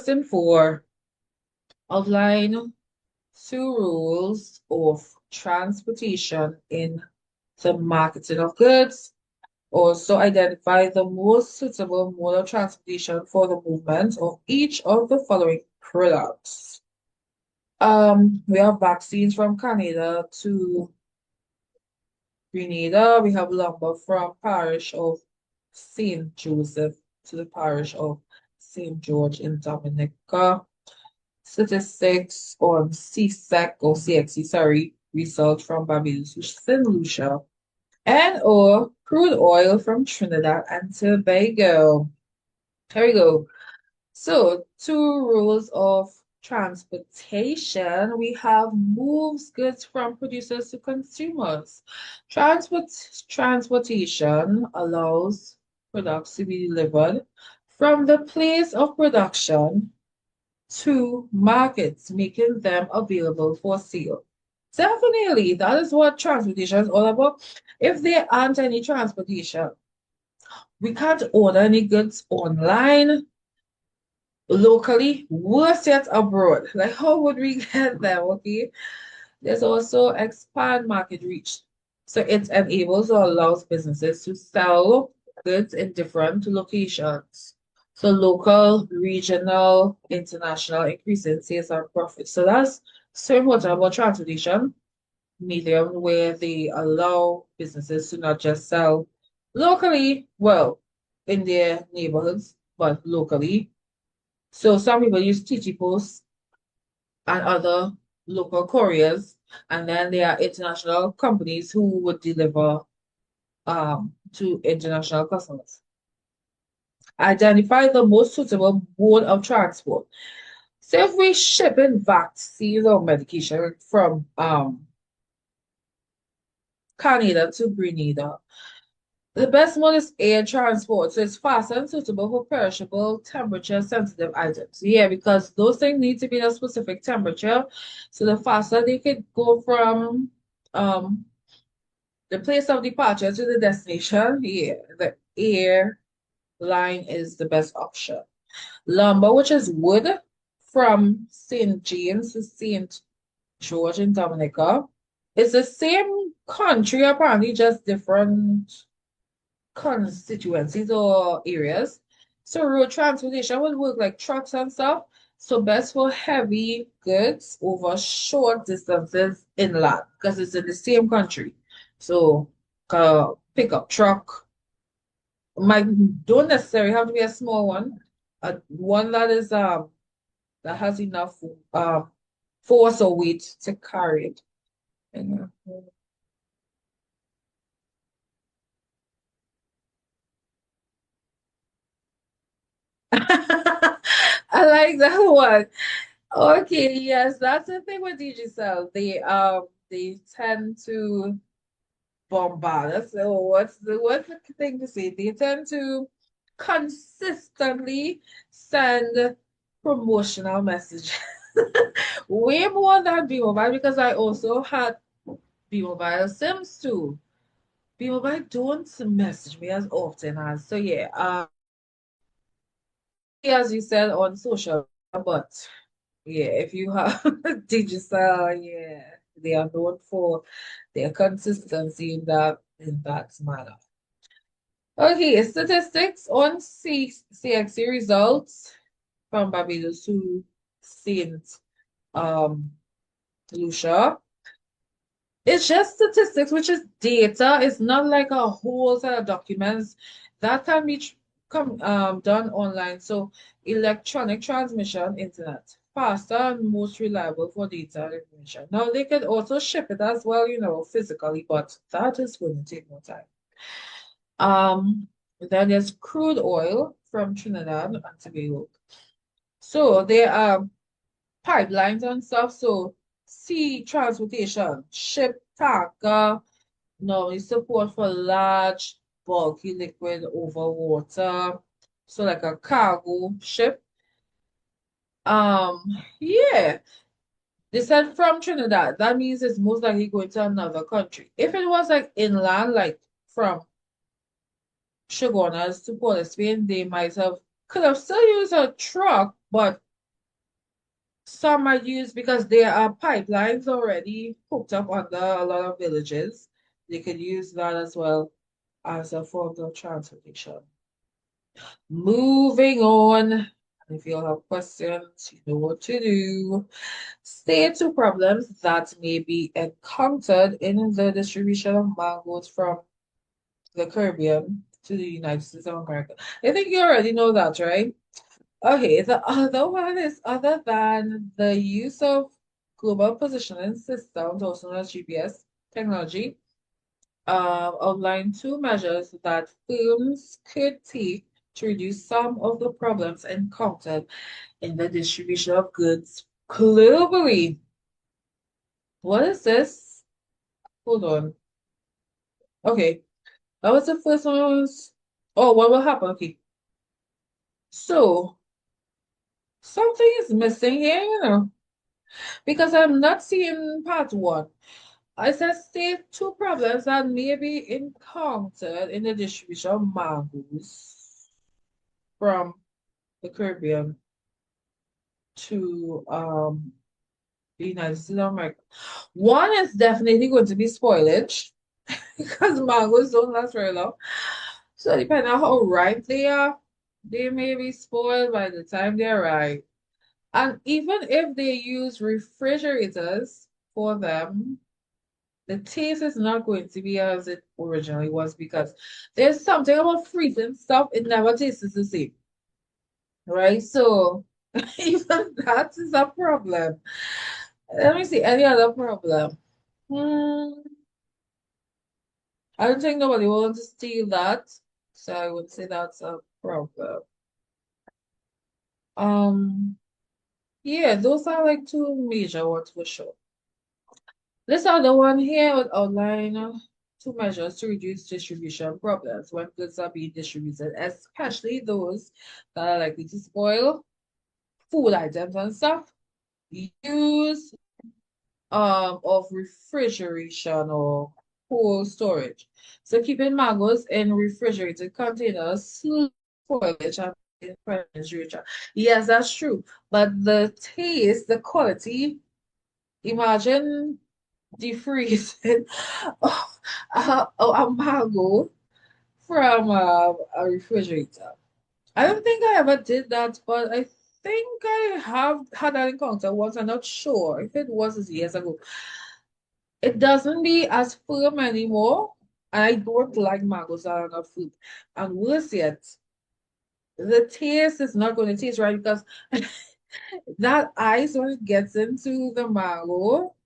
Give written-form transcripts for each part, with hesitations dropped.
Lesson 4, outline two rules of transportation in the marketing of goods. Also identify the most suitable mode of transportation for the movement of each of the following products. We have vaccines from Canada to Grenada. We have lumber from parish of St. Joseph to the parish of St. George in Dominica. Statistics on CSEC or CXC, sorry, result from Barbados to St. Lucia, and or crude oil from Trinidad and Tobago. Here we go. So, two rules of transportation. We have moves goods from producers to consumers. Transportation allows products to be delivered from the place of production to markets, making them available for sale. Definitely, that is what transportation is all about. If there aren't any transportation, we can't order any goods online, locally, worse yet abroad. Like, how would we get them? Okay. There's also expand market reach. So it enables or allows businesses to sell goods in different locations. So local, regional, international, increasing sales and profits. So that's so important about transportation medium where they allow businesses to not just sell locally, well, in their neighborhoods, but locally. So some people use TG Post and other local couriers, and then there are international companies who would deliver to international customers. Identify the most suitable mode of transport. So if we ship in vaccines or medication from Canada to Grenada, the best mode is air transport. So it's fast and suitable for perishable, temperature sensitive items. Yeah, because those things need to be in a specific temperature. So the faster they could go from um the place of departure to the destination, yeah, the air line is the best option. Lumber, which is wood from St. James to St. George in Dominica. It's the same country, apparently, just different constituencies or areas. So road transportation will work like trucks and stuff. So best for heavy goods over short distances inland because it's in the same country. So pickup truck might don't necessarily have to be a small one. One that is that has enough force or weight to carry it. And, I like that one. Okay, yes, that's the thing with Digicel. They tend to bombard us. So what's the thing to say? They tend to consistently send promotional messages. Way more than B-Mobile because I also had B-Mobile Sims too. B-Mobile don't message me as often as so yeah. As you said on social, but yeah, if you have digital, yeah, they are known for their consistency in that manner. Okay, statistics on CXC results from Barbados to Saint um Lucia. It's just statistics, which is data. It's not like a whole set of documents that can be done online. So electronic transmission, internet, faster and most reliable for data and information. Now they could also ship it as well, physically, but that is going to take more time. Then there's crude oil from Trinidad and Tobago. So there are pipelines and stuff. So sea transportation, ship, tanker, normally support for large, bulky liquid over water. So like a cargo ship. Um, yeah. They said from Trinidad. That means it's most likely going to another country. If it was like inland, like from Chaguanas to Port of Spain, they might have could have still used a truck, but Some are used because there are pipelines already hooked up under a lot of villages. They could use that as well as a form of transportation. Moving on. If you have questions, you know what to do. State two problems that may be encountered in the distribution of mangoes from the Caribbean to the United States of America. I think you already know that, right? Okay, the other one is other than the use of global positioning systems, also known as GPS technology, outline two measures that firms could take to reduce some of the problems encountered in the distribution of goods globally. What is this? Hold on. Okay, that was the first one was, oh, what will happen? Okay, so something is missing here, because I'm not seeing part one. I said state two problems that may be encountered in the distribution of mangoes from the Caribbean to the United States of America. One is definitely going to be spoilage because mangoes don't last very long. So depending on how ripe they are, they may be spoiled by the time they arrive. And even if they use refrigerators for them, the taste is not going to be as it originally was because there's something about freezing stuff, it never tastes the same, right? So even that is a problem. Let me see any other problem. Hmm, I don't think nobody wants to steal that, so I would say that's a problem. Um, yeah, those are like two major ones for sure. This other one here would outline two measures to reduce distribution problems when goods are being distributed, especially those that are likely to spoil, food items and stuff. Use of refrigeration or cold storage. So keeping mangoes in refrigerated containers slows spoilage and refrigeration. Yes, that's true. But the taste, the quality, imagine defreezing a mango from a refrigerator. I don't think I ever did that, but I think I have had that encounter once. I'm not sure if it was years ago. It doesn't be as firm anymore. I don't like mangoes that are not fruit. And worse yet, the taste is not going to taste right because that ice, when it gets into the mango,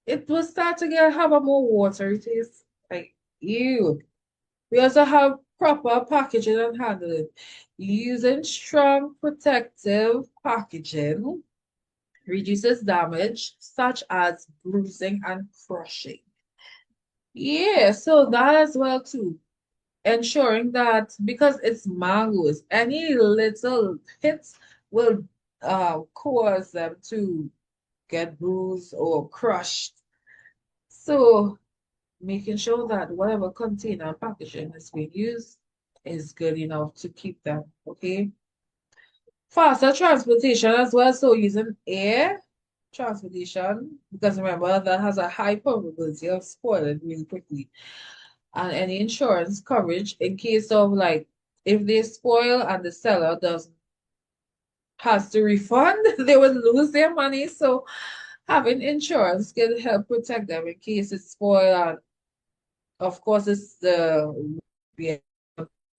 it will start to have a more watery taste. Like, ew. We also have proper packaging and handling. Using strong protective packaging reduces damage such as bruising and crushing. Yeah, so that as well too. Ensuring that because it's mangoes, any little hits will cause them to get bruised or crushed. So making sure that whatever container packaging is being used is good enough to keep them, okay? Faster transportation as well, so using air transportation, because remember that has a high probability of spoiling really quickly. And any insurance coverage in case of like if they spoil and the seller doesn't has to refund, they would lose their money. So having insurance can help protect them in case it's spoiled. Of course, it's the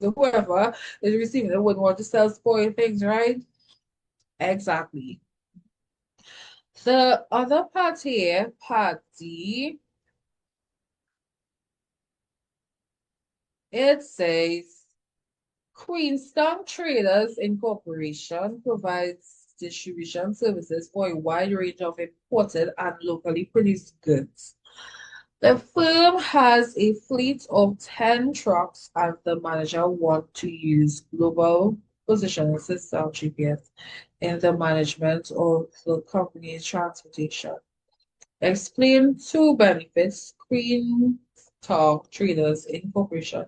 whoever is receiving it wouldn't want to sell spoiled things, right? Exactly. The other part here, part D, it says Queenstown Traders Incorporation provides distribution services for a wide range of imported and locally produced goods. The firm has a fleet of 10 trucks and the manager wants to use global positioning system GPS in the management of the company's transportation. Explain two benefits Queenstown Traders Incorporation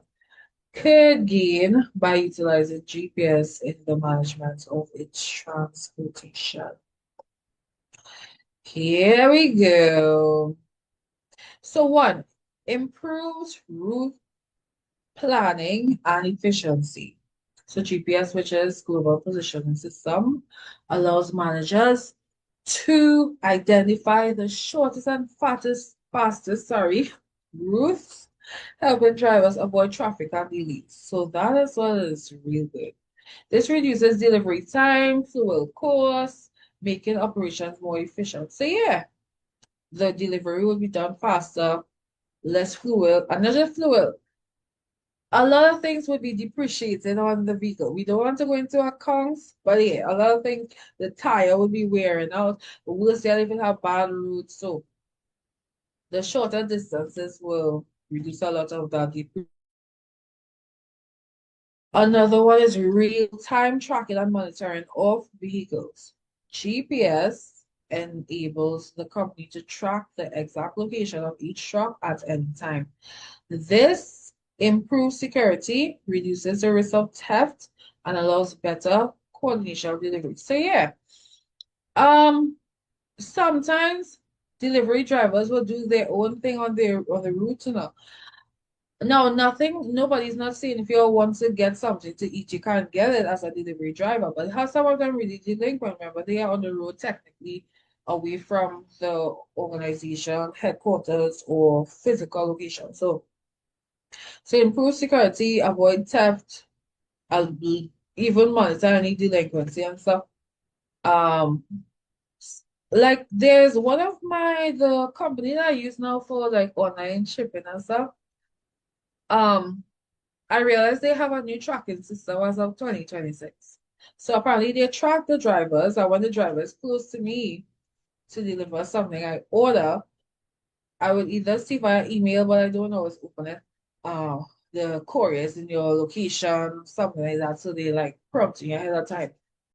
could gain by utilizing GPS in the management of its transportation. Here we go. So one, improves route planning and efficiency. So GPS, which is Global Positioning System, allows managers to identify the shortest and fastest, routes, helping drivers avoid traffic and delays. So that is what is real good. This reduces delivery time, fuel costs, making operations more efficient. So yeah, the delivery will be done faster, less fuel, and not just fuel. A lot of things would be depreciated on the vehicle. We don't want to go into accounts, but yeah, a lot of things, the tire will be wearing out. We'll still even have bad routes. So the shorter distances will reduce a lot of that. Another one is real-time tracking and monitoring of vehicles. GPS enables the company to track the exact location of each truck at any time. This improves security, reduces the risk of theft, and allows better coordination of delivery. So yeah, um, sometimes delivery drivers will do their own thing on the route, you know. No, nothing. Nobody's not saying if you want to get something to eat, you can't get it as a delivery driver. But how some of them really delinquent, remember, they are on the road technically away from the organization headquarters or physical location. So improve security, avoid theft, and even monitor any delinquency and stuff. Um, like there's one of the company that I use now for like online shipping and stuff. Um, I realized they have a new tracking system as of 2026. So apparently they track the drivers, and when the driver is close to me to deliver something I order, I would either see via email, but I don't always open it. Uh, the couriers in your location, something like that. So they like prompt you ahead of time.